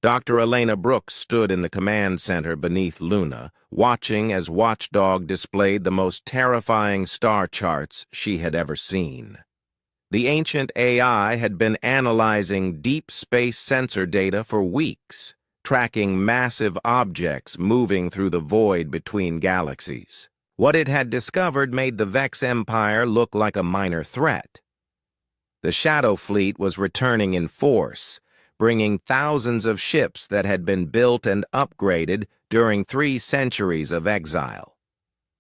Dr. Elena Brooks stood in the command center beneath Luna, watching as Watchdog displayed the most terrifying star charts she had ever seen. The ancient AI had been analyzing deep space sensor data for weeks, tracking massive objects moving through the void between galaxies. What it had discovered made the Vex Empire look like a minor threat. The Shadow Fleet was returning in force, bringing thousands of ships that had been built and upgraded during 3 centuries of exile.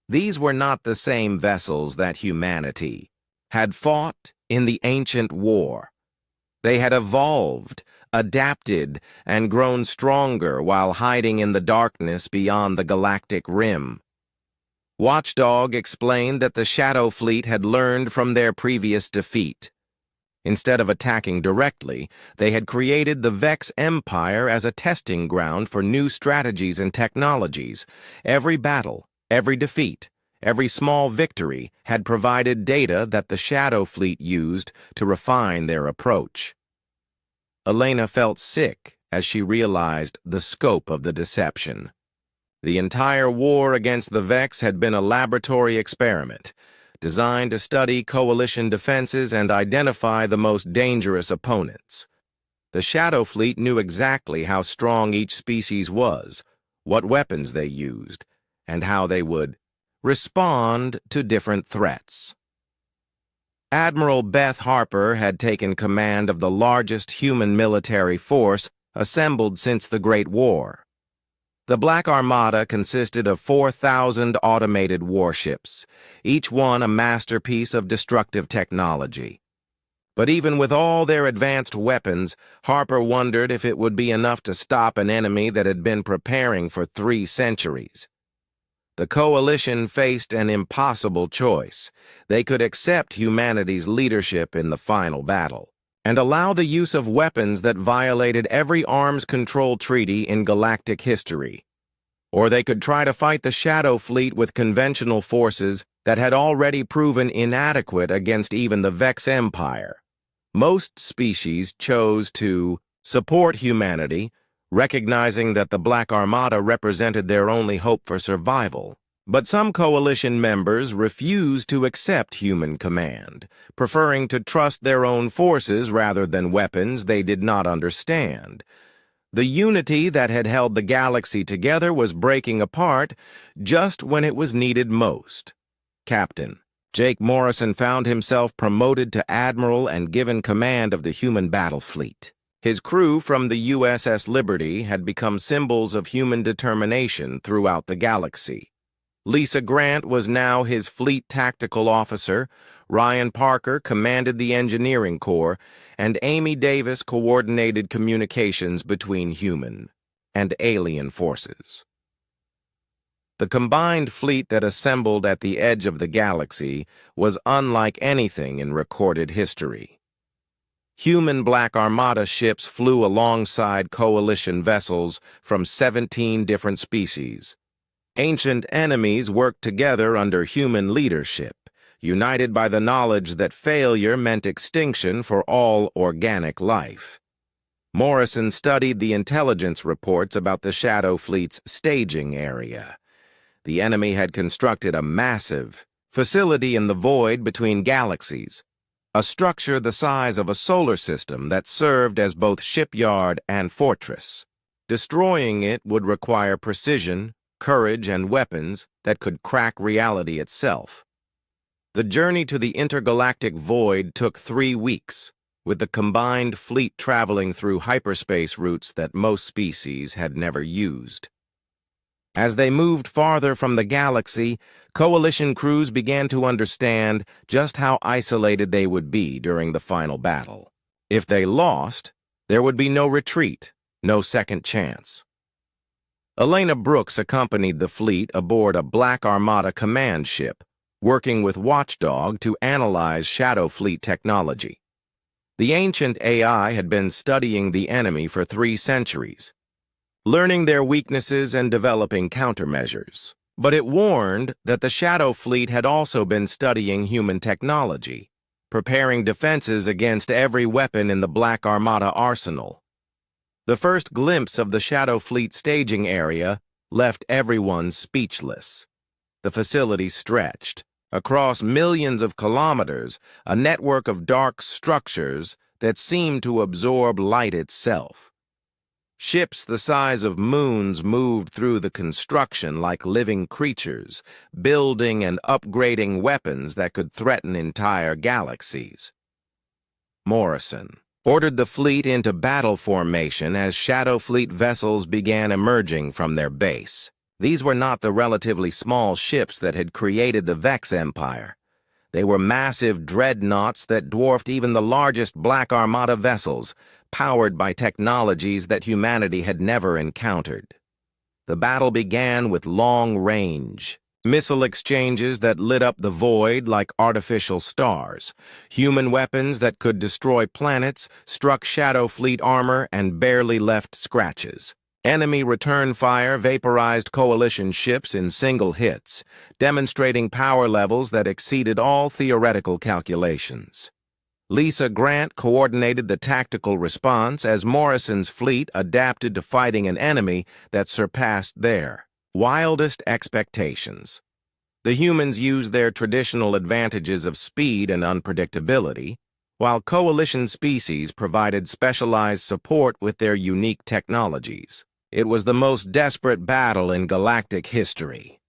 These were not the same vessels that humanity had fought in the ancient war. They had evolved, adapted, and grown stronger while hiding in the darkness beyond the galactic rim. Watchdog explained that the Shadow Fleet had learned from their previous defeat. Instead of attacking directly, they had created the Vex Empire as a testing ground for new strategies and technologies. Every battle, every defeat, every small victory had provided data that the Shadow Fleet used to refine their approach. Elena felt sick as she realized the scope of the deception. The entire war against the Vex had been a laboratory experiment, designed to study coalition defenses and identify the most dangerous opponents. The Shadow Fleet knew exactly how strong each species was, what weapons they used, and how they would respond to different threats. Admiral Beth Harper had taken command of the largest human military force assembled since the Great War. The Black Armada consisted of 4,000 automated warships, each one a masterpiece of destructive technology. But even with all their advanced weapons, Harper wondered if it would be enough to stop an enemy that had been preparing for 3 centuries. The coalition faced an impossible choice. They could accept humanity's leadership in the final battle and allow the use of weapons that violated every arms control treaty in galactic history. Or they could try to fight the Shadow Fleet with conventional forces that had already proven inadequate against even the Vex Empire. Most species chose to support humanity, recognizing that the Black Armada represented their only hope for survival. But some coalition members refused to accept human command, preferring to trust their own forces rather than weapons they did not understand. The unity that had held the galaxy together was breaking apart just when it was needed most. Captain Jake Morrison found himself promoted to admiral and given command of the human battle fleet. His crew from the USS Liberty had become symbols of human determination throughout the galaxy. Lisa Grant was now his fleet tactical officer, Ryan Parker commanded the engineering corps, and Amy Davis coordinated communications between human and alien forces. The combined fleet that assembled at the edge of the galaxy was unlike anything in recorded history. Human Black Armada ships flew alongside coalition vessels from 17 different species. Ancient enemies worked together under human leadership, united by the knowledge that failure meant extinction for all organic life. Morrison studied the intelligence reports about the Shadow Fleet's staging area. The enemy had constructed a massive facility in the void between galaxies, a structure the size of a solar system that served as both shipyard and fortress. Destroying it would require precision, courage, and weapons that could crack reality itself. The journey to the intergalactic void took 3 weeks, with the combined fleet traveling through hyperspace routes that most species had never used. As they moved farther from the galaxy, coalition crews began to understand just how isolated they would be during the final battle. If they lost, there would be no retreat, no second chance. Elena Brooks accompanied the fleet aboard a Black Armada command ship, working with Watchdog to analyze Shadow Fleet technology. The ancient AI had been studying the enemy for 3 centuries, learning their weaknesses and developing countermeasures. But it warned that the Shadow Fleet had also been studying human technology, preparing defenses against every weapon in the Black Armada arsenal. The first glimpse of the Shadow Fleet staging area left everyone speechless. The facility stretched across millions of kilometers, a network of dark structures that seemed to absorb light itself. Ships the size of moons moved through the construction like living creatures, building and upgrading weapons that could threaten entire galaxies. Morrison ordered the fleet into battle formation as Shadow Fleet vessels began emerging from their base. These were not the relatively small ships that had created the Vex Empire. They were massive dreadnoughts that dwarfed even the largest Black Armada vessels, powered by technologies that humanity had never encountered. The battle began with long-range missile exchanges that lit up the void like artificial stars. Human weapons that could destroy planets struck Shadow Fleet armor and barely left scratches. Enemy return fire vaporized coalition ships in single hits, demonstrating power levels that exceeded all theoretical calculations. Lisa Grant coordinated the tactical response as Morrison's fleet adapted to fighting an enemy that surpassed their wildest expectations. The humans used their traditional advantages of speed and unpredictability, while coalition species provided specialized support with their unique technologies. It was the most desperate battle in galactic history.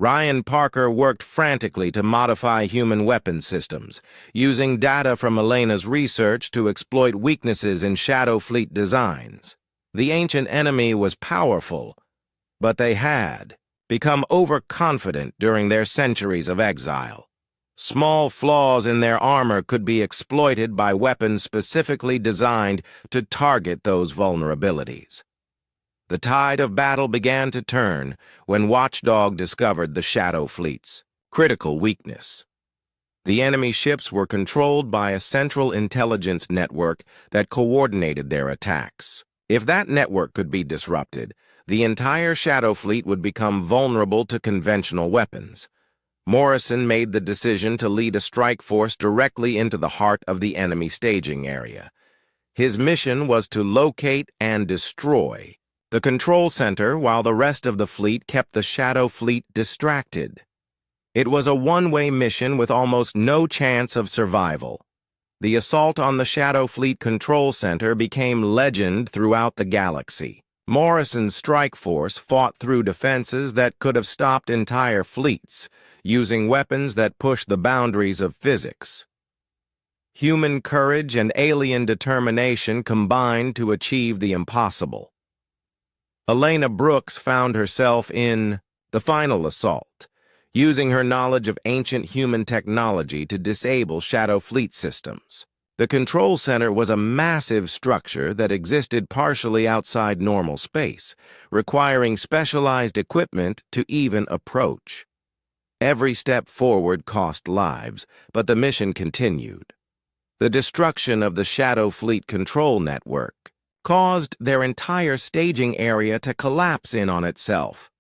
Ryan Parker worked frantically to modify human weapon systems, using data from Elena's research to exploit weaknesses in Shadow Fleet designs. The ancient enemy was powerful, but they had become overconfident during their centuries of exile. Small flaws in their armor could be exploited by weapons specifically designed to target those vulnerabilities. The tide of battle began to turn when Watchdog discovered the Shadow Fleet's critical weakness. The enemy ships were controlled by a central intelligence network that coordinated their attacks. If that network could be disrupted, the entire Shadow Fleet would become vulnerable to conventional weapons. Morrison made the decision to lead a strike force directly into the heart of the enemy staging area. His mission was to locate and destroy the control center while the rest of the fleet kept the Shadow Fleet distracted. It was a one-way mission with almost no chance of survival. The assault on the Shadow Fleet control center became legend throughout the galaxy. Morrison's strike force fought through defenses that could have stopped entire fleets, using weapons that pushed the boundaries of physics. Human courage and alien determination combined to achieve the impossible. Elena Brooks found herself in the final assault, using her knowledge of ancient human technology to disable Shadow Fleet systems. The control center was a massive structure that existed partially outside normal space, requiring specialized equipment to even approach. Every step forward cost lives, but the mission continued. The destruction of the Shadow Fleet control network caused their entire staging area to collapse in on itself.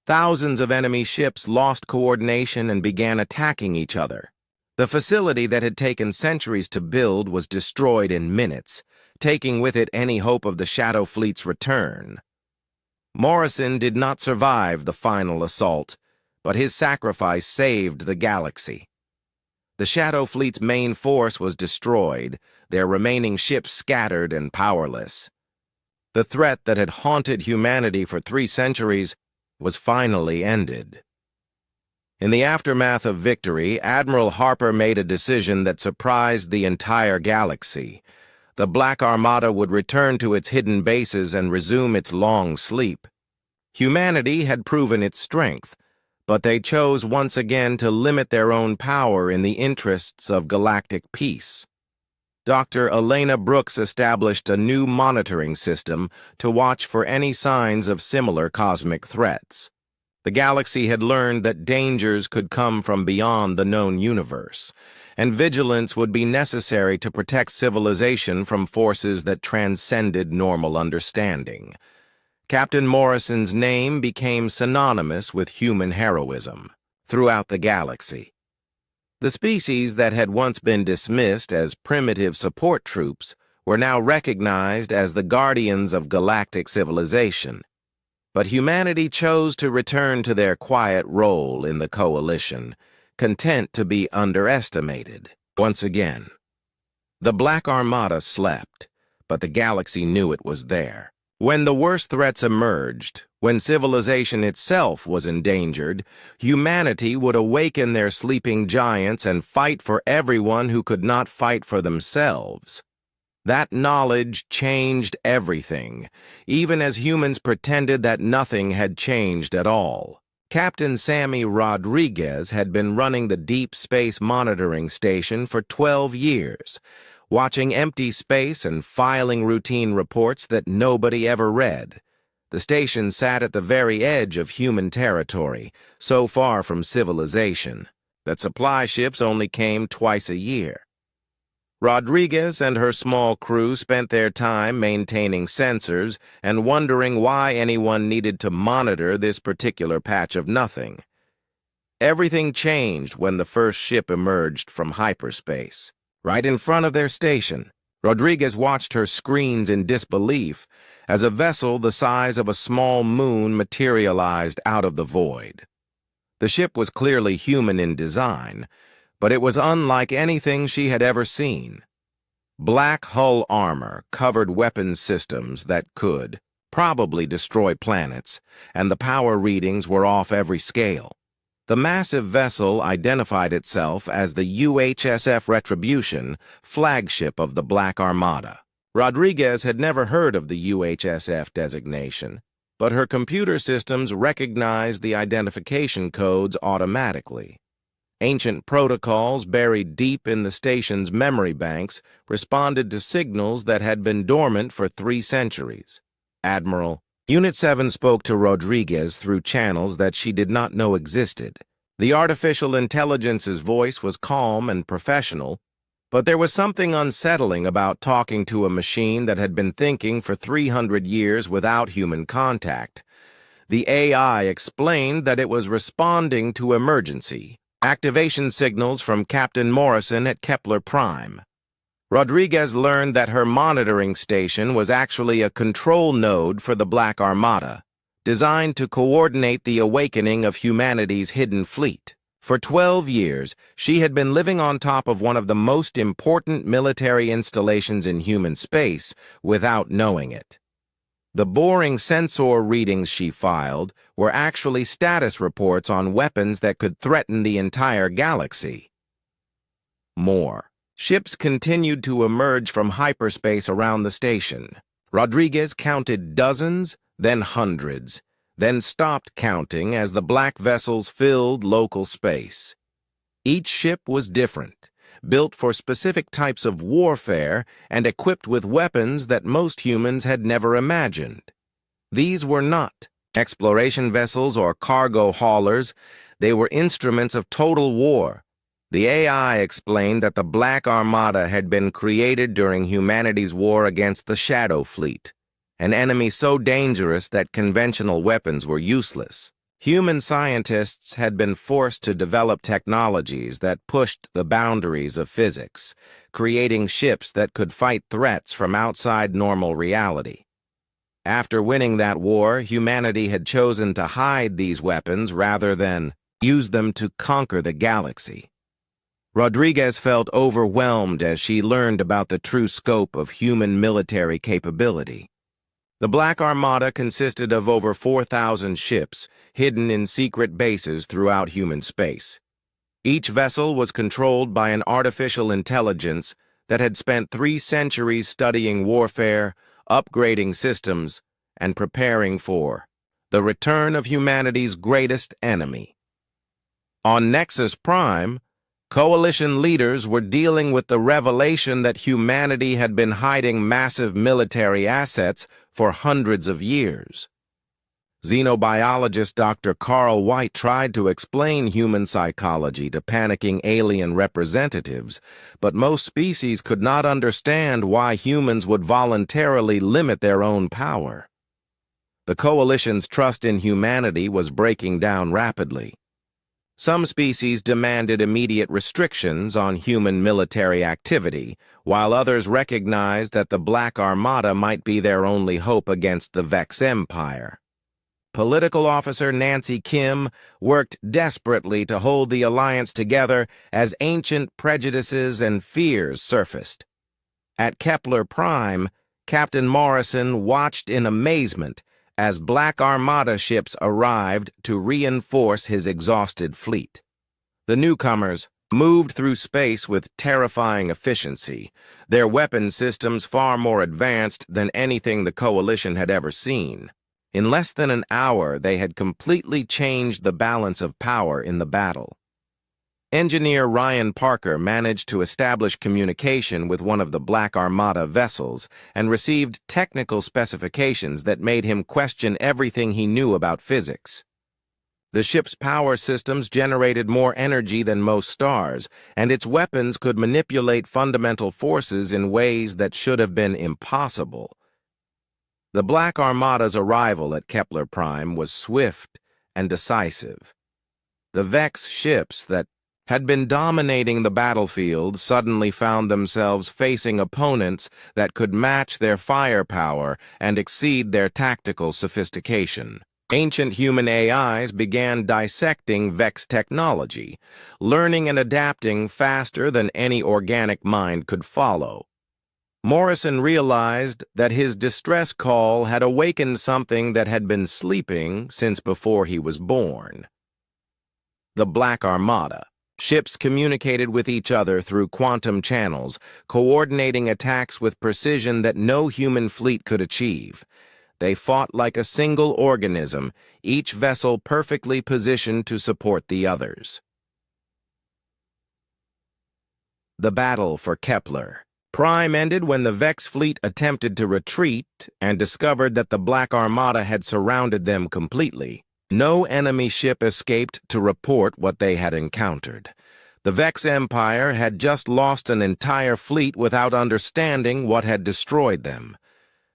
Thousands of enemy ships lost coordination and began attacking each other. The facility that had taken centuries to build was destroyed in minutes, taking with it any hope of the Shadow Fleet's return. Morrison did not survive the final assault, but his sacrifice saved the galaxy. The Shadow Fleet's main force was destroyed, their remaining ships scattered and powerless. The threat that had haunted humanity for 3 centuries was finally ended. In the aftermath of victory, Admiral Harper made a decision that surprised the entire galaxy. The Black Armada would return to its hidden bases and resume its long sleep. Humanity had proven its strength, but they chose once again to limit their own power in the interests of galactic peace. Dr. Elena Brooks established a new monitoring system to watch for any signs of similar cosmic threats. The galaxy had learned that dangers could come from beyond the known universe, and vigilance would be necessary to protect civilization from forces that transcended normal understanding. Captain Morrison's name became synonymous with human heroism throughout the galaxy. The species that had once been dismissed as primitive support troops were now recognized as the guardians of galactic civilization. But humanity chose to return to their quiet role in the coalition, content to be underestimated once again. The Black Armada slept, but the galaxy knew it was there. When the worst threats emerged, when civilization itself was endangered, humanity would awaken their sleeping giants and fight for everyone who could not fight for themselves. That knowledge changed everything, even as humans pretended that nothing had changed at all. Captain Sammy Rodriguez had been running the Deep Space Monitoring Station for 12 years, watching empty space and filing routine reports that nobody ever read. The station sat at the very edge of human territory, so far from civilization that supply ships only came twice a year. Rodriguez and her small crew spent their time maintaining sensors and wondering why anyone needed to monitor this particular patch of nothing. Everything changed when the first ship emerged from hyperspace. Right in front of their station, Rodriguez watched her screens in disbelief as a vessel the size of a small moon materialized out of the void. The ship was clearly human in design, but it was unlike anything she had ever seen. Black hull armor covered weapons systems that could probably destroy planets, and the power readings were off every scale. The massive vessel identified itself as the UHSF Retribution, flagship of the Black Armada. Rodriguez had never heard of the UHSF designation, but her computer systems recognized the identification codes automatically. Ancient protocols buried deep in the station's memory banks responded to signals that had been dormant for 3 centuries. Admiral, Unit 7 spoke to Rodriguez through channels that she did not know existed. The artificial intelligence's voice was calm and professional, but there was something unsettling about talking to a machine that had been thinking for 300 years without human contact. The AI explained that it was responding to emergency activation signals from Captain Morrison at Kepler Prime. Rodriguez learned that her monitoring station was actually a control node for the Black Armada, designed to coordinate the awakening of humanity's hidden fleet. For 12 years, she had been living on top of one of the most important military installations in human space without knowing it. The boring sensor readings she filed were actually status reports on weapons that could threaten the entire galaxy. More. Ships continued to emerge from hyperspace around the station. Rodriguez counted dozens, then hundreds, then stopped counting as the black vessels filled local space. Each ship was different, built for specific types of warfare and equipped with weapons that most humans had never imagined. These were not exploration vessels or cargo haulers. They were instruments of total war. The AI explained that the Black Armada had been created during humanity's war against the Shadow Fleet, an enemy so dangerous that conventional weapons were useless. Human scientists had been forced to develop technologies that pushed the boundaries of physics, creating ships that could fight threats from outside normal reality. After winning that war, humanity had chosen to hide these weapons rather than use them to conquer the galaxy. Rodriguez felt overwhelmed as she learned about the true scope of human military capability. The Black Armada consisted of over 4,000 ships hidden in secret bases throughout human space. Each vessel was controlled by an artificial intelligence that had spent 3 centuries studying warfare, upgrading systems, and preparing for the return of humanity's greatest enemy. On Nexus Prime, Coalition leaders were dealing with the revelation that humanity had been hiding massive military assets for hundreds of years. Xenobiologist Dr. Carl White tried to explain human psychology to panicking alien representatives, but most species could not understand why humans would voluntarily limit their own power. The Coalition's trust in humanity was breaking down rapidly. Some species demanded immediate restrictions on human military activity, while others recognized that the Black Armada might be their only hope against the Vex Empire. Political officer Nancy Kim worked desperately to hold the alliance together as ancient prejudices and fears surfaced. At Kepler Prime, Captain Morrison watched in amazement as Black Armada ships arrived to reinforce his exhausted fleet. The newcomers moved through space with terrifying efficiency, their weapon systems far more advanced than anything the Coalition had ever seen. In less than an hour, they had completely changed the balance of power in the battle. Engineer Ryan Parker managed to establish communication with one of the Black Armada vessels and received technical specifications that made him question everything he knew about physics. The ship's power systems generated more energy than most stars, and its weapons could manipulate fundamental forces in ways that should have been impossible. The Black Armada's arrival at Kepler Prime was swift and decisive. The Vex ships that had been dominating the battlefield suddenly found themselves facing opponents that could match their firepower and exceed their tactical sophistication. Ancient human AIs began dissecting Vex technology, learning and adapting faster than any organic mind could follow. Morrison realized that his distress call had awakened something that had been sleeping since before he was born. The Black Armada. Ships communicated with each other through quantum channels, coordinating attacks with precision that no human fleet could achieve. They fought like a single organism, each vessel perfectly positioned to support the others. The battle for Kepler. Prime ended when the Vex fleet attempted to retreat and discovered that the Black Armada had surrounded them completely. No enemy ship escaped to report what they had encountered. The Vex Empire had just lost an entire fleet without understanding what had destroyed them.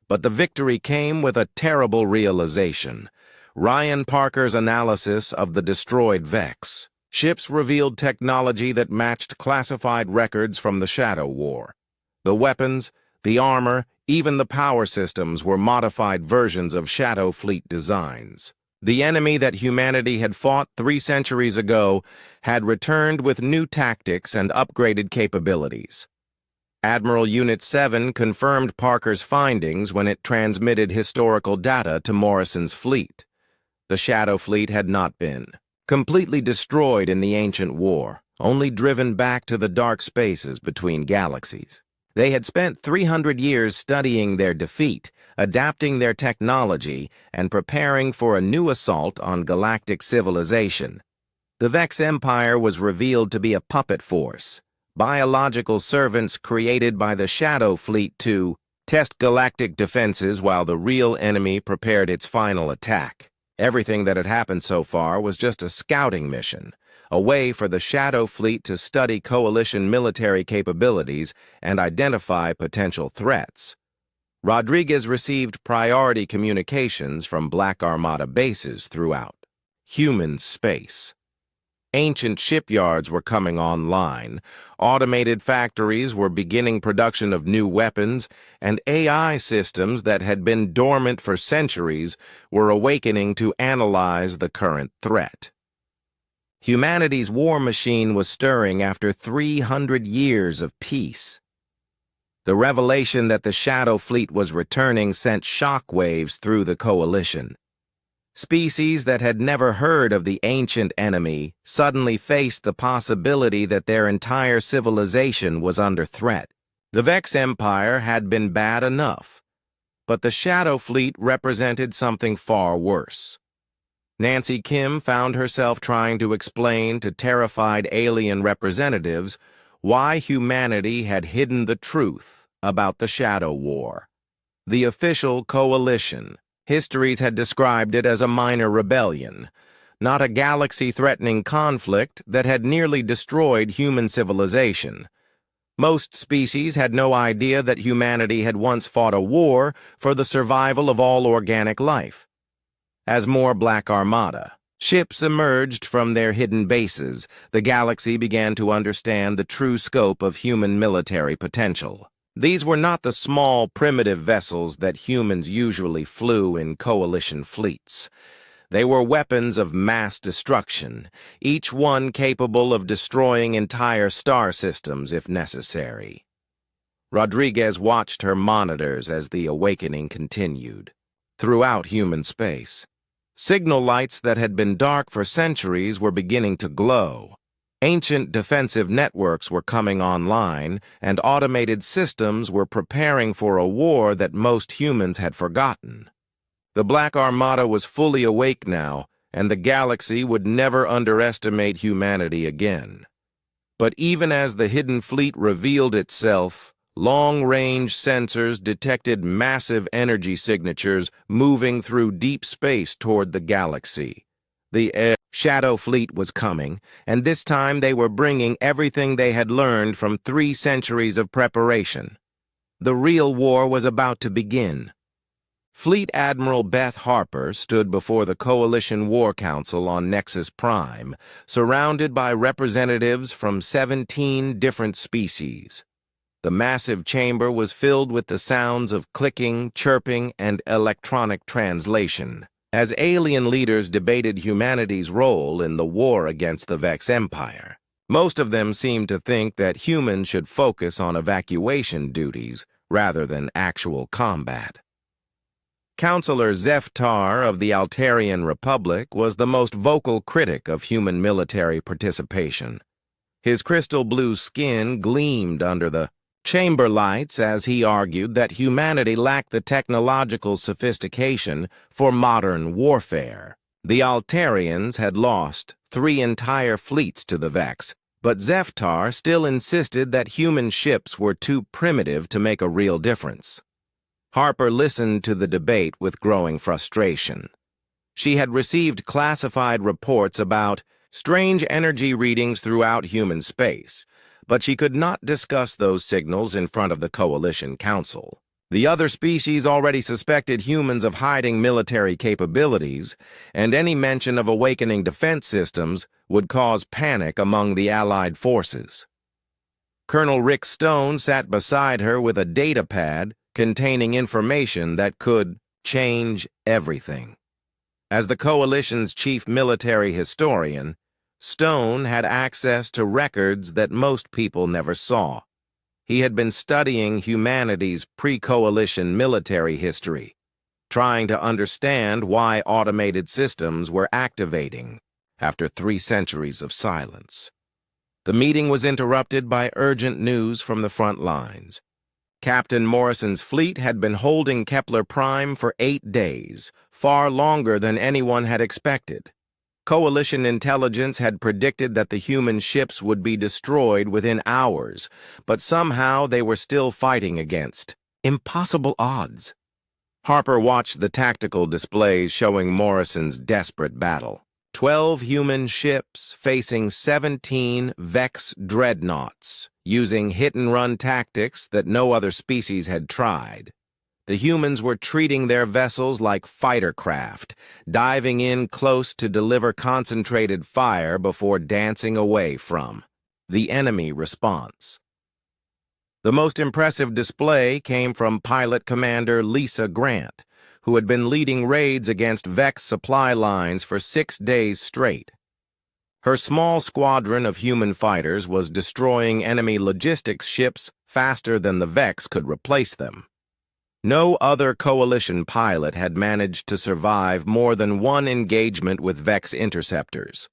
But the victory came with a terrible realization. Ryan Parker's analysis of the destroyed Vex. Ships revealed technology that matched classified records from the Shadow War. The weapons, the armor, even the power systems were modified versions of Shadow Fleet designs. The enemy that humanity had fought 3 centuries ago had returned with new tactics and upgraded capabilities. Admiral Unit 7 confirmed Parker's findings when it transmitted historical data to Morrison's fleet. The Shadow Fleet had not been completely destroyed in the ancient war, only driven back to the dark spaces between galaxies. They had spent 300 years studying their defeat, adapting their technology, and preparing for a new assault on galactic civilization. The Vex Empire was revealed to be a puppet force, biological servants created by the Shadow Fleet to test galactic defenses while the real enemy prepared its final attack. Everything that had happened so far was just a scouting mission, a way for the Shadow Fleet to study Coalition military capabilities and identify potential threats. Rodriguez received priority communications from Black Armada bases throughout human space. Ancient shipyards were coming online, automated factories were beginning production of new weapons, and AI systems that had been dormant for centuries were awakening to analyze the current threat. Humanity's war machine was stirring after 300 years of peace. The revelation that the Shadow Fleet was returning sent shockwaves through the Coalition. Species that had never heard of the ancient enemy suddenly faced the possibility that their entire civilization was under threat. The Vex Empire had been bad enough, but the Shadow Fleet represented something far worse. Nancy Kim found herself trying to explain to terrified alien representatives why humanity had hidden the truth about the Shadow War. The official Coalition. Histories had described it as a minor rebellion, not a galaxy-threatening conflict that had nearly destroyed human civilization. Most species had no idea that humanity had once fought a war for the survival of all organic life. As more Black Armada Ships emerged from their hidden bases. The galaxy began to understand the true scope of human military potential. These were not the small, primitive vessels that humans usually flew in coalition fleets. They were weapons of mass destruction, each one capable of destroying entire star systems if necessary. Rodriguez watched her monitors as the awakening continued. Throughout human space, signal lights that had been dark for centuries were beginning to glow. Ancient defensive networks were coming online, and automated systems were preparing for a war that most humans had forgotten. The Black Armada was fully awake now, and the galaxy would never underestimate humanity again. But even as the hidden fleet revealed itself, long-range sensors detected massive energy signatures moving through deep space toward the galaxy. The Shadow Fleet was coming, and this time they were bringing everything they had learned from 3 centuries of preparation. The real war was about to begin. Fleet Admiral Beth Harper stood before the Coalition War Council on Nexus Prime, surrounded by representatives from 17 different species. The massive chamber was filled with the sounds of clicking, chirping, and electronic translation, as alien leaders debated humanity's role in the war against the Vex Empire. Most of them seemed to think that humans should focus on evacuation duties rather than actual combat. Counselor Zeftar of the Altarian Republic was the most vocal critic of human military participation. His crystal blue skin gleamed under the chamber lights as he argued that humanity lacked the technological sophistication for modern warfare. The Altarians had lost 3 entire fleets to the Vex, but Zeftar still insisted that human ships were too primitive to make a real difference. Harper listened to the debate with growing frustration. She had received classified reports about strange energy readings throughout human space, but she could not discuss those signals in front of the Coalition Council. The other species already suspected humans of hiding military capabilities, and any mention of awakening defense systems would cause panic among the Allied forces. Colonel Rick Stone sat beside her with a data pad containing information that could change everything. As the Coalition's chief military historian, Stone had access to records that most people never saw. He had been studying humanity's pre-coalition military history, trying to understand why automated systems were activating after 3 centuries of silence. The meeting was interrupted by urgent news from the front lines. Captain Morrison's fleet had been holding Kepler Prime for 8 days, far longer than anyone had expected. Coalition intelligence had predicted that the human ships would be destroyed within hours, but somehow they were still fighting against impossible odds. Harper watched the tactical displays showing Morrison's desperate battle. 12 human ships facing 17 Vex dreadnoughts, using hit-and-run tactics that no other species had tried. The humans were treating their vessels like fighter craft, diving in close to deliver concentrated fire before dancing away from the enemy response. The most impressive display came from Pilot Commander Lisa Grant, who had been leading raids against Vex supply lines for 6 days straight. Her small squadron of human fighters was destroying enemy logistics ships faster than the Vex could replace them. No other Coalition pilot had managed to survive more than 1 engagement with Vex interceptors.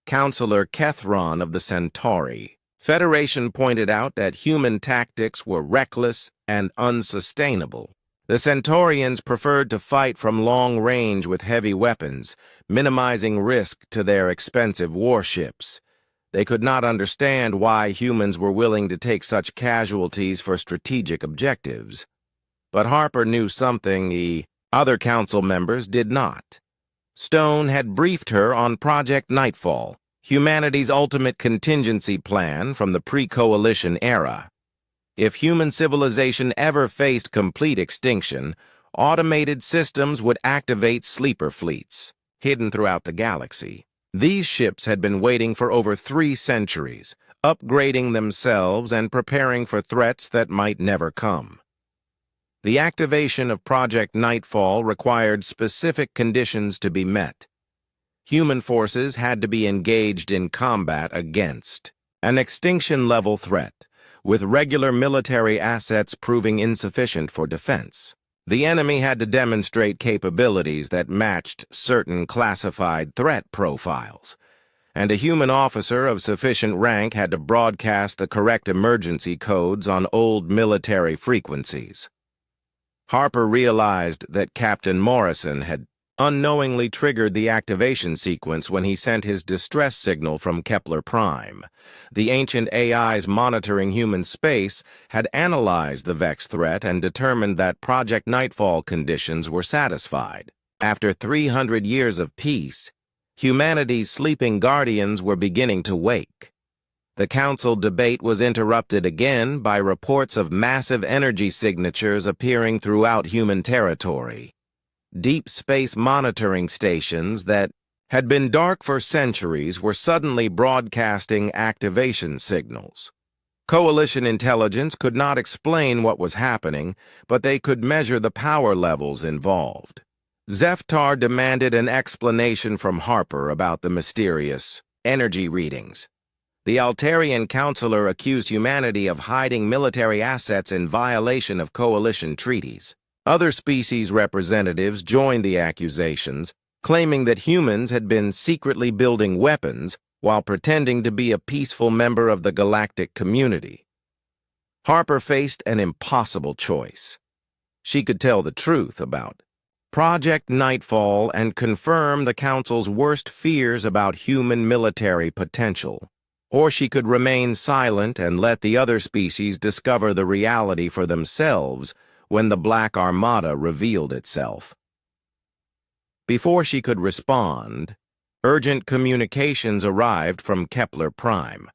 Counselor Kethron of the Centauri. Federation pointed out that human tactics were reckless and unsustainable. The Centaurians preferred to fight from long range with heavy weapons, minimizing risk to their expensive warships. They could not understand why humans were willing to take such casualties for strategic objectives. But Harper knew something the other council members did not. Stone had briefed her on Project Nightfall, humanity's ultimate contingency plan from the pre-coalition era. If human civilization ever faced complete extinction, automated systems would activate sleeper fleets. hidden throughout the galaxy. These ships had been waiting for over 3 centuries, upgrading themselves and preparing for threats that might never come. The activation of Project Nightfall required specific conditions to be met. Human forces had to be engaged in combat against an extinction-level threat, with regular military assets proving insufficient for defense. The enemy had to demonstrate capabilities that matched certain classified threat profiles, and a human officer of sufficient rank had to broadcast the correct emergency codes on old military frequencies. Harper realized that Captain Morrison had unknowingly triggered the activation sequence when he sent his distress signal from Kepler Prime. The ancient AIs monitoring human space had analyzed the Vex threat and determined that Project Nightfall conditions were satisfied. After 300 years of peace, humanity's sleeping guardians were beginning to wake. The council debate was interrupted again by reports of massive energy signatures appearing throughout human territory. Deep space monitoring stations that had been dark for centuries were suddenly broadcasting activation signals. Coalition intelligence could not explain what was happening, but they could measure the power levels involved. Zeftar demanded an explanation from Harper about the mysterious energy readings. The Altarian counselor accused humanity of hiding military assets in violation of coalition treaties. Other species representatives joined the accusations, claiming that humans had been secretly building weapons while pretending to be a peaceful member of the galactic community. Harper faced an impossible choice. She could tell the truth about Project Nightfall and confirm the Council's worst fears about human military potential. Or she could remain silent and let the other species discover the reality for themselves when the Black Armada revealed itself. Before she could respond, urgent communications arrived from Kepler Prime.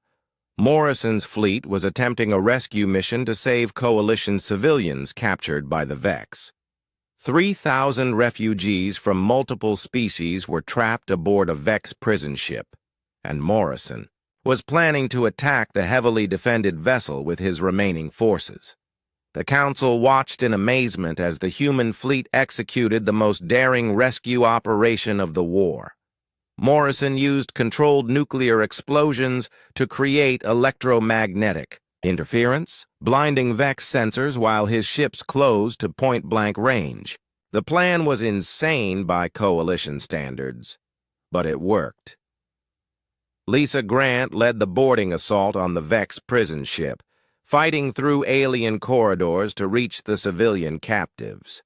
Morrison's fleet was attempting a rescue mission to save Coalition civilians captured by the Vex. 3,000 refugees from multiple species were trapped aboard a Vex prison ship, and Morrison was planning to attack the heavily defended vessel with his remaining forces. The Council watched in amazement as the human fleet executed the most daring rescue operation of the war. Morrison used controlled nuclear explosions to create electromagnetic interference, blinding Vex sensors while his ships closed to point-blank range. The plan was insane by Coalition standards, but it worked. Lisa Grant led the boarding assault on the Vex prison ship, fighting through alien corridors to reach the civilian captives.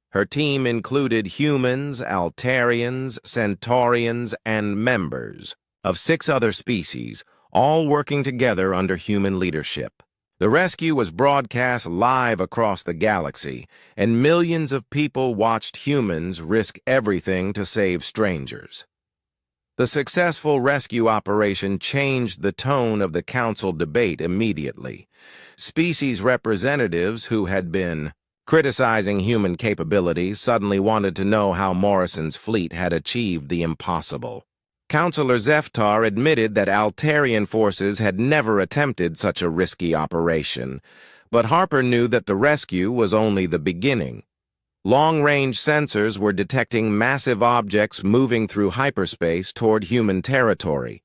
Her team included humans, Altarians, Centaurians, and members of 6 other species, all working together under human leadership. The rescue was broadcast live across the galaxy, and millions of people watched humans risk everything to save strangers. The successful rescue operation changed the tone of the Council debate immediately. Species representatives who had been criticizing human capabilities suddenly wanted to know how Morrison's fleet had achieved the impossible. Counselor Zeftar admitted that Altarian forces had never attempted such a risky operation, but Harper knew that the rescue was only the beginning. Long-range sensors were detecting massive objects moving through hyperspace toward human territory.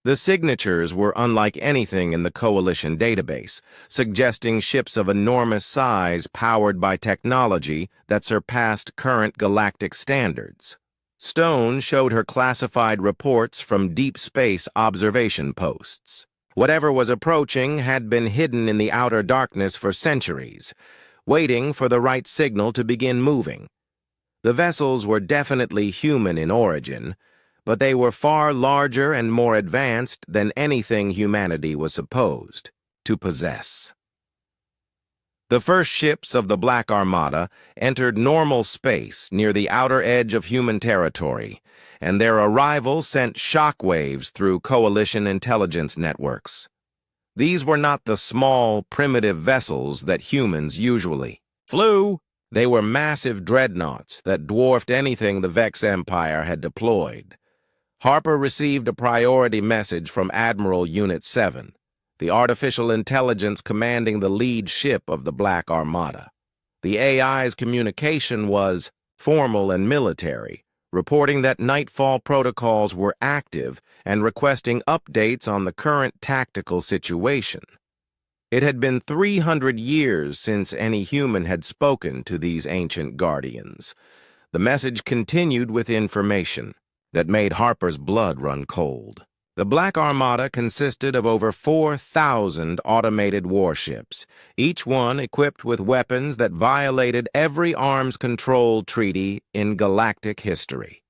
The signatures were unlike anything in the Coalition database, suggesting ships of enormous size powered by technology that surpassed current galactic standards. Stone showed her classified reports from deep space observation posts. Whatever was approaching had been hidden in the outer darkness for centuries, waiting for the right signal to begin moving. The vessels were definitely human in origin, but they were far larger and more advanced than anything humanity was supposed to possess. The first ships of the Black Armada entered normal space near the outer edge of human territory, and their arrival sent shockwaves through Coalition intelligence networks. These were not the small, primitive vessels that humans usually flew. They were massive dreadnoughts that dwarfed anything the Vex Empire had deployed. Harper received a priority message from Admiral Unit 7, the artificial intelligence commanding the lead ship of the Black Armada. The AI's communication was formal and military, reporting that Nightfall protocols were active and requesting updates on the current tactical situation. It had been 300 years since any human had spoken to these ancient guardians. The message continued with information that made Harper's blood run cold. The Black Armada consisted of over 4,000 automated warships, each one equipped with weapons that violated every arms control treaty in galactic history.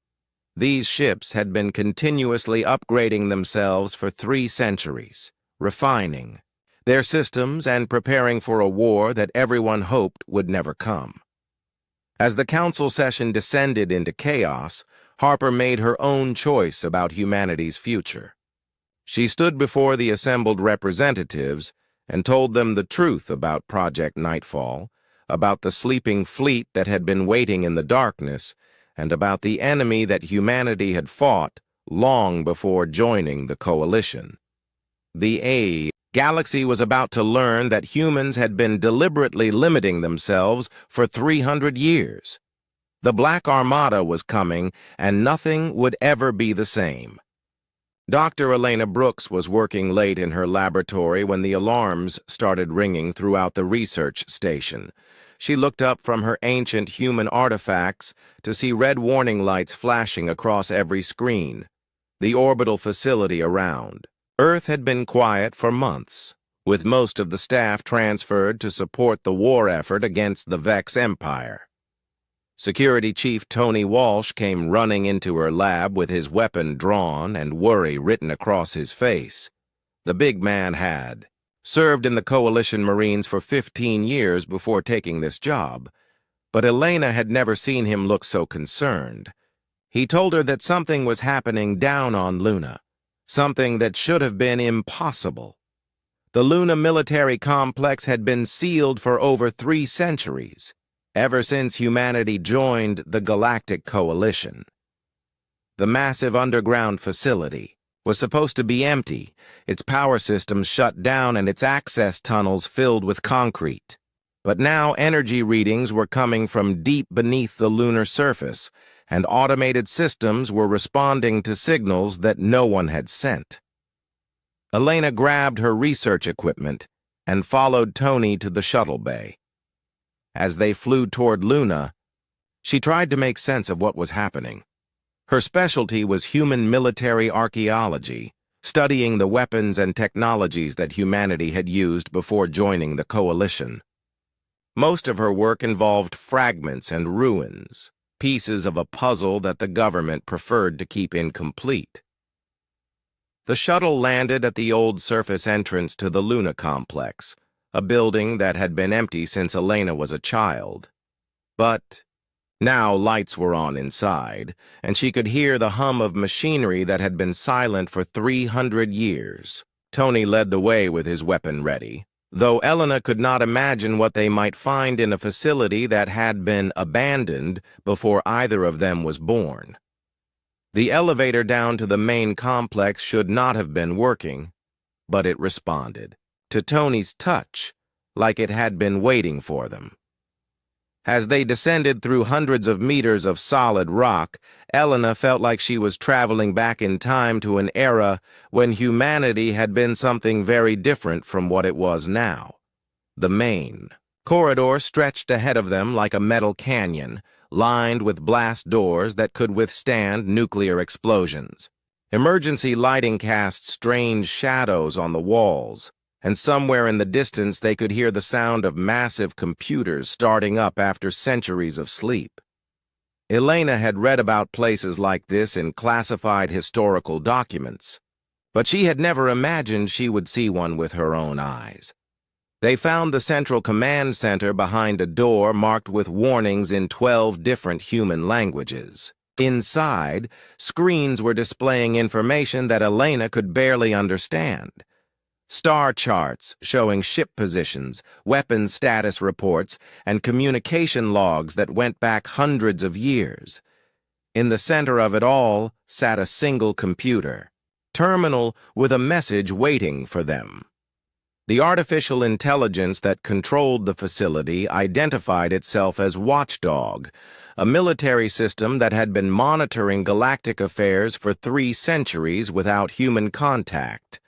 These ships had been continuously upgrading themselves for 3 centuries, refining their systems and preparing for a war that everyone hoped would never come. As the council session descended into chaos, Harper made her own choice about humanity's future. She stood before the assembled representatives and told them the truth about Project Nightfall, about the sleeping fleet that had been waiting in the darkness, and about the enemy that humanity had fought long before joining the coalition. The galaxy was about to learn that humans had been deliberately limiting themselves for 300 years. The Black Armada was coming, and nothing would ever be the same. Dr. Elena Brooks was working late in her laboratory when the alarms started ringing throughout the research station. She looked up from her ancient human artifacts to see red warning lights flashing across every screen. The orbital facility around Earth had been quiet for months, with most of the staff transferred to support the war effort against the Vex Empire. Security Chief Tony Walsh came running into her lab with his weapon drawn and worry written across his face. The big man had served in the Coalition Marines for 15 years before taking this job, but Elena had never seen him look so concerned. He told her that something was happening down on Luna, something that should have been impossible. The Luna military complex had been sealed for over 3 centuries, ever since humanity joined the Galactic Coalition. The massive underground facility was supposed to be empty, its power systems shut down and its access tunnels filled with concrete. But now energy readings were coming from deep beneath the lunar surface, and automated systems were responding to signals that no one had sent. Elena grabbed her research equipment and followed Tony to the shuttle bay. As they flew toward Luna, she tried to make sense of what was happening. Her specialty was human military archaeology, studying the weapons and technologies that humanity had used before joining the coalition. Most of her work involved fragments and ruins, pieces of a puzzle that the government preferred to keep incomplete. The shuttle landed at the old surface entrance to the Luna complex, a building that had been empty since Elena was a child. But now lights were on inside, and she could hear the hum of machinery that had been silent for 300 years. Tony led the way with his weapon ready, though Elena could not imagine what they might find in a facility that had been abandoned before either of them was born. The elevator down to the main complex should not have been working, but it responded to Tony's touch, like it had been waiting for them. As they descended through hundreds of meters of solid rock, Elena felt like she was traveling back in time to an era when humanity had been something very different from what it was now. The main corridor stretched ahead of them like a metal canyon, lined with blast doors that could withstand nuclear explosions. Emergency lighting cast strange shadows on the walls, and somewhere in the distance they could hear the sound of massive computers starting up after centuries of sleep. Elena had read about places like this in classified historical documents, but she had never imagined she would see one with her own eyes. They found the central command center behind a door marked with warnings in 12 different human languages. Inside, screens were displaying information that Elena could barely understand. Star charts showing ship positions, weapons status reports, and communication logs that went back hundreds of years. In the center of it all sat a single computer, terminal with a message waiting for them. The artificial intelligence that controlled the facility identified itself as Watchdog, a military system that had been monitoring galactic affairs for 3 centuries without human contact.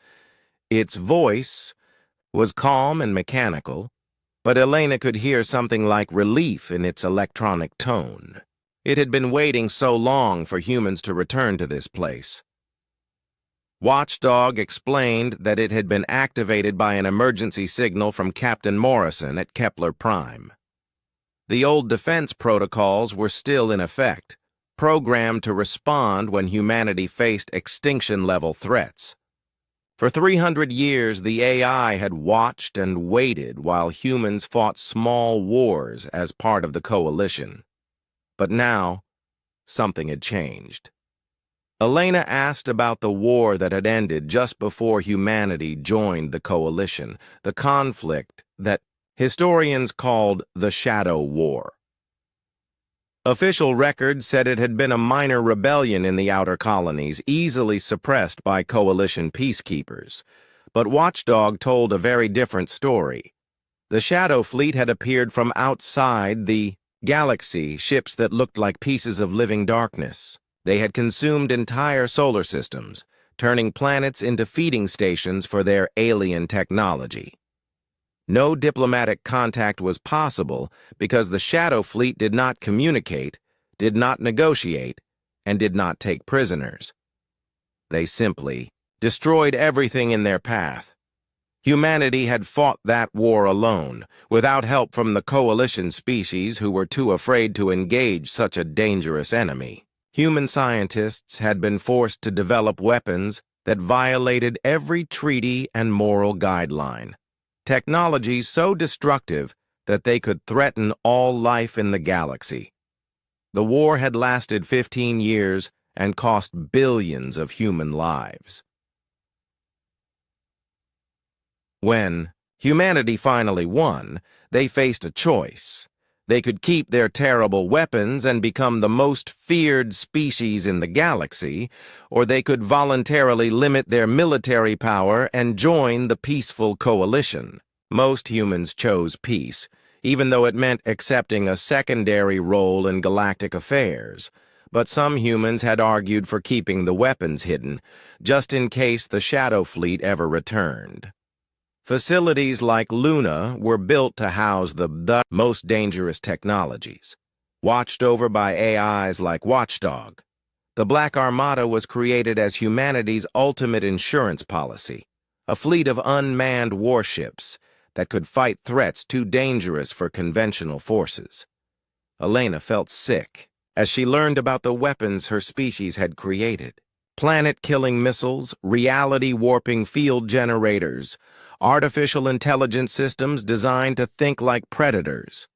Its voice was calm and mechanical, but Elena could hear something like relief in its electronic tone. It had been waiting so long for humans to return to this place. Watchdog explained that it had been activated by an emergency signal from Captain Morrison at Kepler Prime. The old defense protocols were still in effect, programmed to respond when humanity faced extinction-level threats. For 300 years, the AI had watched and waited while humans fought small wars as part of the coalition. But now, something had changed. Elena asked about the war that had ended just before humanity joined the coalition, the conflict that historians called the Shadow War. Official records said it had been a minor rebellion in the outer colonies, easily suppressed by coalition peacekeepers. But Watchdog told a very different story. The Shadow Fleet had appeared from outside the galaxy, ships that looked like pieces of living darkness. They had consumed entire solar systems, turning planets into feeding stations for their alien technology. No diplomatic contact was possible because the Shadow Fleet did not communicate, did not negotiate, and did not take prisoners. They simply destroyed everything in their path. Humanity had fought that war alone, without help from the coalition species who were too afraid to engage such a dangerous enemy. Human scientists had been forced to develop weapons that violated every treaty and moral guideline. Technology so destructive that they could threaten all life in the galaxy. The war had lasted 15 years and cost billions of human lives. When humanity finally won, they faced a choice. They could keep their terrible weapons and become the most feared species in the galaxy, or they could voluntarily limit their military power and join the peaceful coalition. Most humans chose peace, even though it meant accepting a secondary role in galactic affairs. But some humans had argued for keeping the weapons hidden, just in case the Shadow Fleet ever returned. Facilities like Luna were built to house the most dangerous technologies. Watched over by AIs like Watchdog, the Black Armada was created as humanity's ultimate insurance policy, a fleet of unmanned warships that could fight threats too dangerous for conventional forces. Elena felt sick as she learned about the weapons her species had created. Planet-killing missiles, reality-warping field generators, artificial intelligence systems designed to think like predators.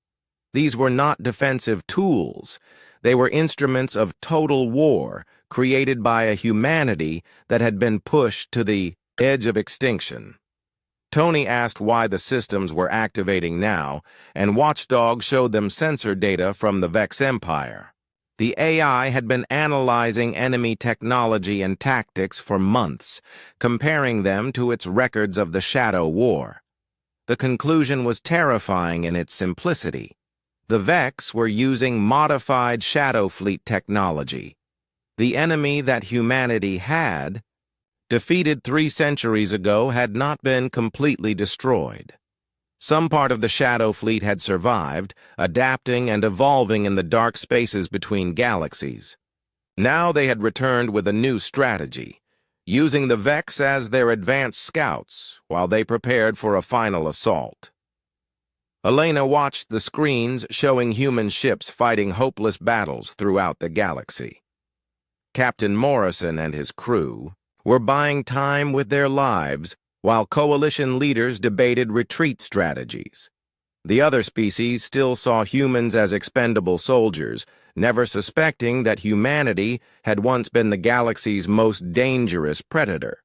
These were not defensive tools. They were instruments of total war created by a humanity that had been pushed to the edge of extinction. Tony asked why the systems were activating now, and Watchdog showed them sensor data from the Vex Empire. The AI had been analyzing enemy technology and tactics for months, comparing them to its records of the Shadow War. The conclusion was terrifying in its simplicity. The Vex were using modified Shadow Fleet technology. The enemy that humanity had, defeated 3 centuries ago, had not been completely destroyed. Some part of the Shadow Fleet had survived, adapting and evolving in the dark spaces between galaxies. Now they had returned with a new strategy, using the Vex as their advanced scouts while they prepared for a final assault. Elena watched the screens showing human ships fighting hopeless battles throughout the galaxy. Captain Morrison and his crew were buying time with their lives while coalition leaders debated retreat strategies. The other species still saw humans as expendable soldiers, never suspecting that humanity had once been the galaxy's most dangerous predator.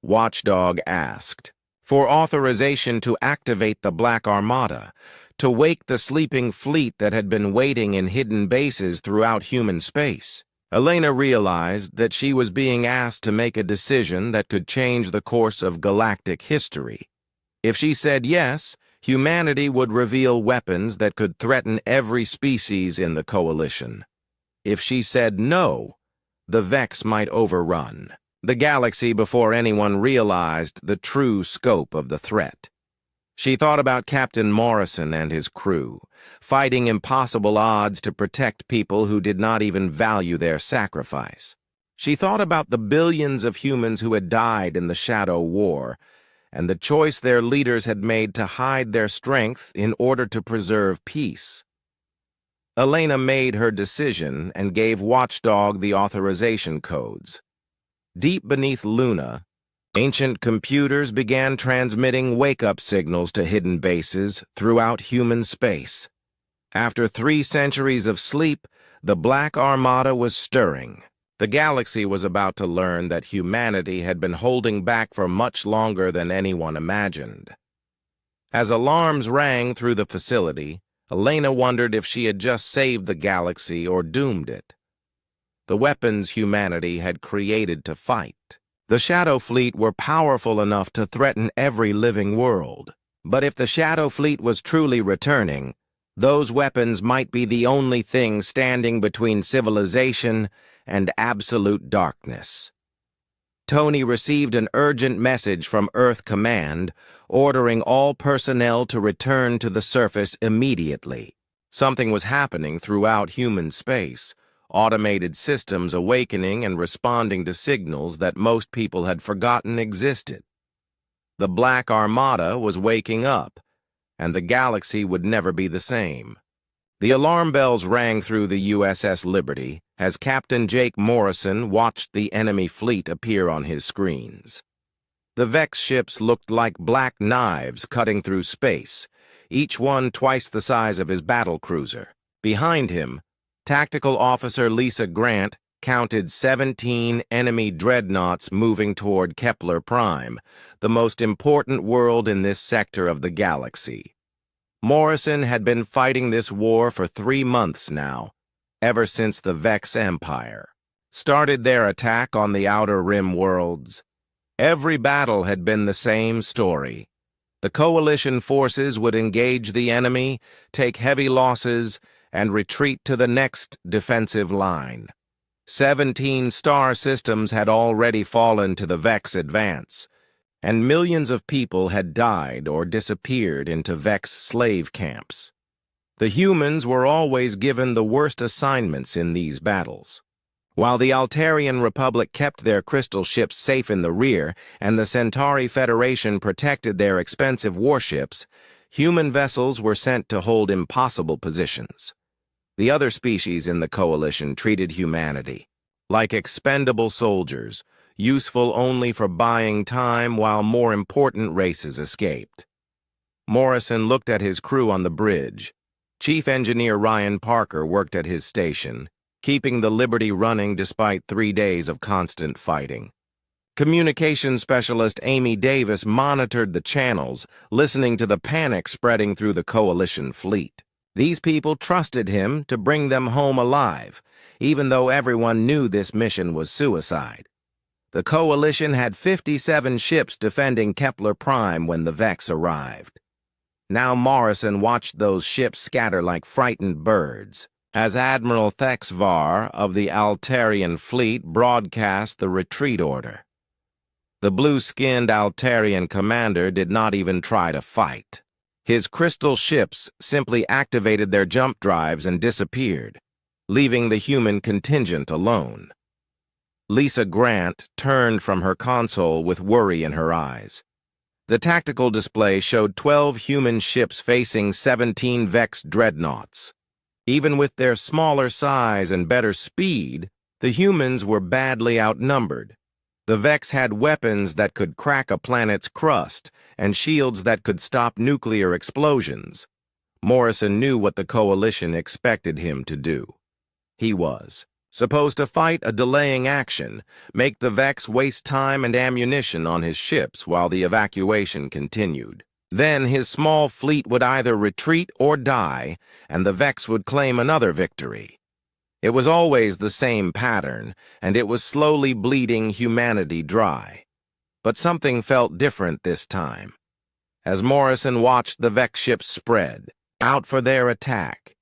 Watchdog asked. For authorization to activate the Black Armada, to wake the sleeping fleet that had been waiting in hidden bases throughout human space. Elena realized that she was being asked to make a decision that could change the course of galactic history. If she said yes, humanity would reveal weapons that could threaten every species in the coalition. If she said no, the Vex might overrun the galaxy before anyone realized the true scope of the threat. She thought about Captain Morrison and his crew, fighting impossible odds to protect people who did not even value their sacrifice. She thought about the billions of humans who had died in the Shadow War, and the choice their leaders had made to hide their strength in order to preserve peace. Elena made her decision and gave Watchdog the authorization codes. Deep beneath Luna, ancient computers began transmitting wake-up signals to hidden bases throughout human space. After 3 centuries of sleep, the Black Armada was stirring. The galaxy was about to learn that humanity had been holding back for much longer than anyone imagined. As alarms rang through the facility, Elena wondered if she had just saved the galaxy or doomed it. The weapons humanity had created to fight. The Shadow Fleet were powerful enough to threaten every living world. But if the Shadow Fleet was truly returning, those weapons might be the only thing standing between civilization and absolute darkness. Tony received an urgent message from Earth Command ordering all personnel to return to the surface immediately. Something was happening throughout human space, automated systems awakening and responding to signals that most people had forgotten existed. The Black Armada was waking up, and the galaxy would never be the same. The alarm bells rang through the USS Liberty as Captain Jake Morrison watched the enemy fleet appear on his screens. The Vex ships looked like black knives cutting through space, each one twice the size of his battlecruiser. Behind him, Tactical Officer Lisa Grant counted 17 enemy dreadnoughts moving toward Kepler Prime, the most important world in this sector of the galaxy. Morrison had been fighting this war for 3 months now, ever since the Vex Empire started their attack on the Outer Rim worlds. Every battle had been the same story. The coalition forces would engage the enemy, take heavy losses, and retreat to the next defensive line. 17 star systems had already fallen to the Vex advance, and millions of people had died or disappeared into Vex slave camps. The humans were always given the worst assignments in these battles. While the Altarian Republic kept their crystal ships safe in the rear and the Centauri Federation protected their expensive warships, human vessels were sent to hold impossible positions. The other species in the coalition treated humanity like expendable soldiers, useful only for buying time while more important races escaped. Morrison looked at his crew on the bridge. Chief Engineer Ryan Parker worked at his station, keeping the Liberty running despite 3 days of constant fighting. Communications Specialist Amy Davis monitored the channels, listening to the panic spreading through the coalition fleet. These people trusted him to bring them home alive, even though everyone knew this mission was suicide. The coalition had 57 ships defending Kepler Prime when the Vex arrived. Now Morrison watched those ships scatter like frightened birds, as Admiral Thexvar of the Altarian fleet broadcast the retreat order. The blue-skinned Altarian commander did not even try to fight. His crystal ships simply activated their jump drives and disappeared, leaving the human contingent alone. Lisa Grant turned from her console with worry in her eyes. The tactical display showed 12 human ships facing 17 Vex dreadnoughts. Even with their smaller size and better speed, the humans were badly outnumbered. The Vex had weapons that could crack a planet's crust and shields that could stop nuclear explosions. Morrison knew what the coalition expected him to do. He was supposed to fight a delaying action, make the Vex waste time and ammunition on his ships while the evacuation continued. Then his small fleet would either retreat or die, and the Vex would claim another victory. It was always the same pattern, and it was slowly bleeding humanity dry. But something felt different this time. As Morrison watched the Vex ships spread, out for their attack,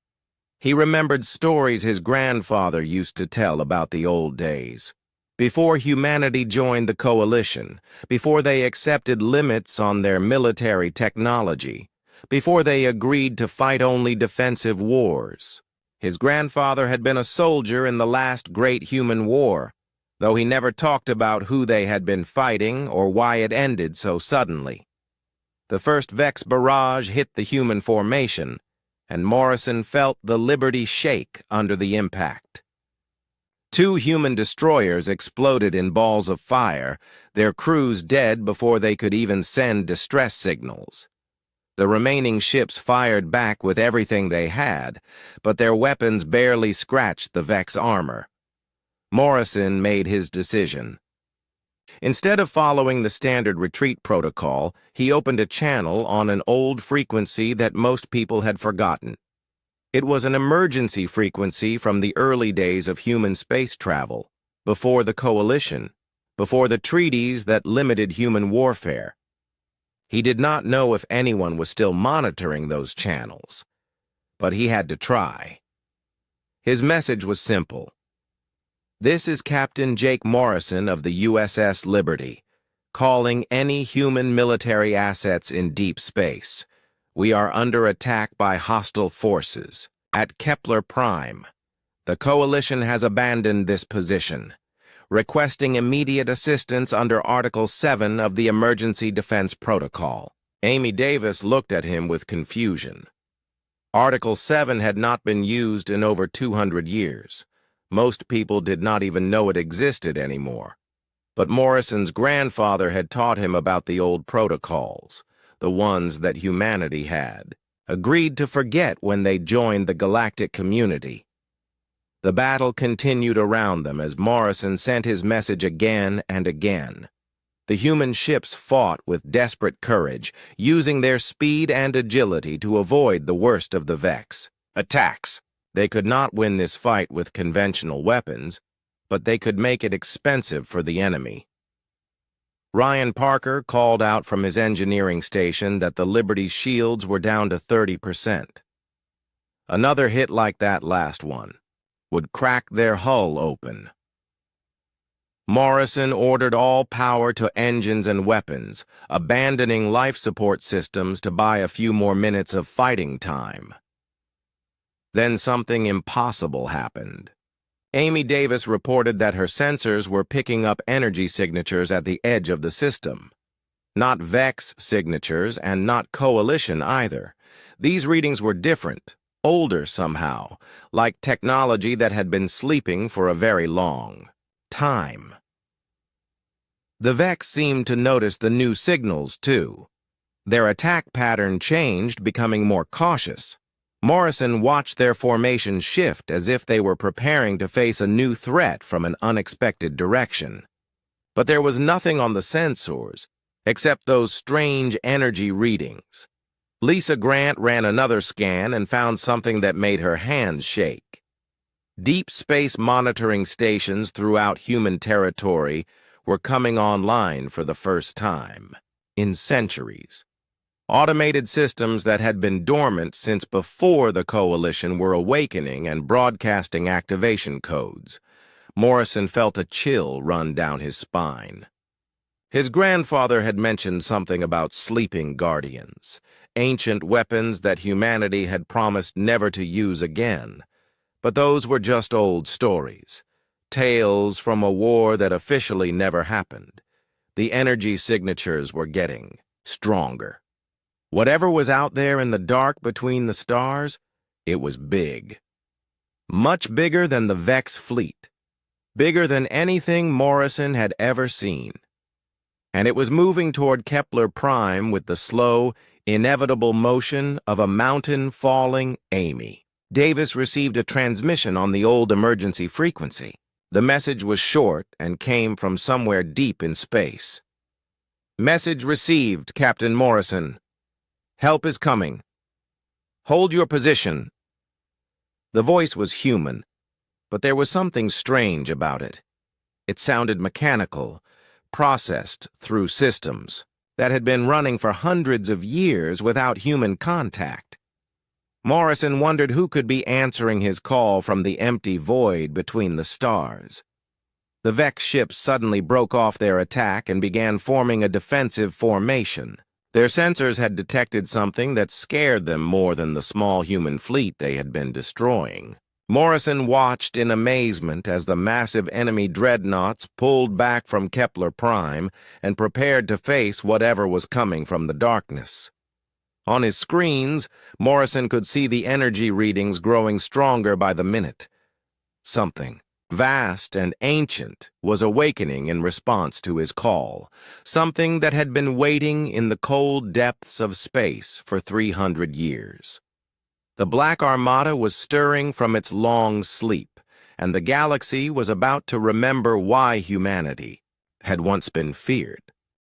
he remembered stories his grandfather used to tell about the old days. Before humanity joined the coalition, before they accepted limits on their military technology, before they agreed to fight only defensive wars. His grandfather had been a soldier in the last great human war, though he never talked about who they had been fighting or why it ended so suddenly. The first Vex barrage hit the human formation, and Morrison felt the Liberty shake under the impact. 2 human destroyers exploded in balls of fire, their crews dead before they could even send distress signals. The remaining ships fired back with everything they had, but their weapons barely scratched the Vex armor. Morrison made his decision. Instead of following the standard retreat protocol, he opened a channel on an old frequency that most people had forgotten. It was an emergency frequency from the early days of human space travel, before the coalition, before the treaties that limited human warfare. He did not know if anyone was still monitoring those channels, but he had to try. His message was simple. This is Captain Jake Morrison of the USS Liberty, calling any human military assets in deep space. We are under attack by hostile forces. At Kepler Prime, the Coalition has abandoned this position, requesting immediate assistance under Article 7 of the Emergency Defense Protocol. Amy Davis looked at him with confusion. Article 7 had not been used in over 200 years. Most people did not even know it existed anymore. But Morrison's grandfather had taught him about the old protocols, the ones that humanity had agreed to forget when they joined the galactic community. The battle continued around them as Morrison sent his message again and again. The human ships fought with desperate courage, using their speed and agility to avoid the worst of the Vex attacks. They could not win this fight with conventional weapons, but they could make it expensive for the enemy. Ryan Parker called out from his engineering station that the Liberty's shields were down to 30%. Another hit like that last one would crack their hull open. Morrison ordered all power to engines and weapons, abandoning life support systems to buy a few more minutes of fighting time. Then something impossible happened. Amy Davis reported that her sensors were picking up energy signatures at the edge of the system. Not Vex signatures and not Coalition either. These readings were different, older somehow, like technology that had been sleeping for a very long time. The Vex seemed to notice the new signals, too. Their attack pattern changed, becoming more cautious. Morrison watched their formation shift as if they were preparing to face a new threat from an unexpected direction. But there was nothing on the sensors, except those strange energy readings. Lisa Grant ran another scan and found something that made her hands shake. Deep space monitoring stations throughout human territory were coming online for the first time in centuries. Automated systems that had been dormant since before the Coalition were awakening and broadcasting activation codes. Morrison felt a chill run down his spine. His grandfather had mentioned something about sleeping guardians, ancient weapons that humanity had promised never to use again. But those were just old stories, tales from a war that officially never happened. The energy signatures were getting stronger. Whatever was out there in the dark between the stars, it was big. Much bigger than the Vex fleet. Bigger than anything Morrison had ever seen. And it was moving toward Kepler Prime with the slow, inevitable motion of a mountain falling Amy. Davis received a transmission on the old emergency frequency. The message was short and came from somewhere deep in space. Message received, Captain Morrison. Help is coming. Hold your position. The voice was human, but there was something strange about it. It sounded mechanical, processed through systems that had been running for hundreds of years without human contact. Morrison wondered who could be answering his call from the empty void between the stars. The Vex ships suddenly broke off their attack and began forming a defensive formation. Their sensors had detected something that scared them more than the small human fleet they had been destroying. Morrison watched in amazement as the massive enemy dreadnoughts pulled back from Kepler Prime and prepared to face whatever was coming from the darkness. On his screens, Morrison could see the energy readings growing stronger by the minute. Something vast and ancient was awakening in response to his call, something that had been waiting in the cold depths of space for 300 years. The Black Armada was stirring from its long sleep, and the galaxy was about to remember why humanity had once been feared.